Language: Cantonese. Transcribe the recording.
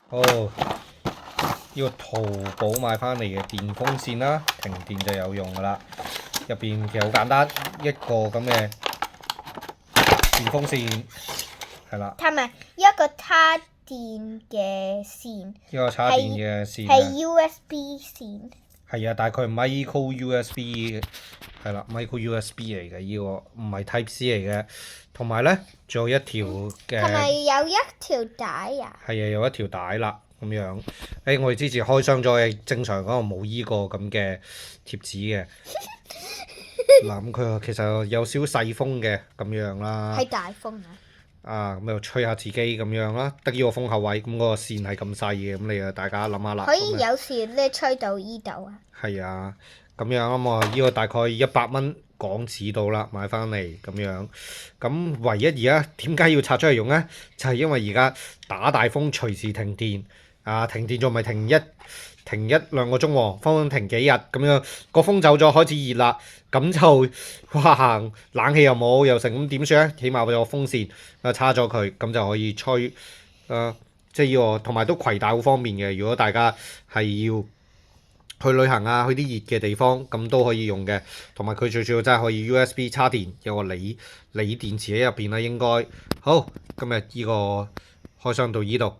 好，呢個淘寶買翻嚟嘅電風扇啦，停電就有用噶啦。入邊其實好簡單，一個咁嘅電風扇係啦。同埋一個插電嘅線。呢個插電嘅線係 USB 線。係啊，大概係 micro USB 係啦，micro USB 嚟嘅呢個，唔係 Type C 嚟嘅。同埋咧，仲有一條嘅。同埋有一條帶啊。係啊，有一條帶啦，咁樣。我哋之前開箱咗嘅，正常講冇依個咁嘅貼紙嘅。嗱，咁佢其實有少細風嘅咁樣啦。係大風啊！咁又吹下自己咁樣啦，得呢個風口位，咁嗰個線係咁細嘅，咁你大家諗下啦。可以有時咧吹到依度啊。係啊，咁樣啊嘛，呢個大概100蚊港紙到啦，買翻嚟咁樣。咁唯一而家點解要拆出嚟用呢？就係因為而家打大風，隨時停電。停電仲唔係停一兩個鐘喎，分分停幾日咁樣。個風走咗，開始熱啦，咁就哇冷氣又冇又成，咁點算咧？起碼有個風扇叉咗佢，咁就可以吹。即係呢個同埋都攜帶好方便嘅。如果大家係要去旅行啊，去啲熱嘅地方，咁都可以用嘅。同埋佢最主要真係可以 USB 插電，有個鋰電池喺入邊啦，應該。好，今日呢個開箱到呢度。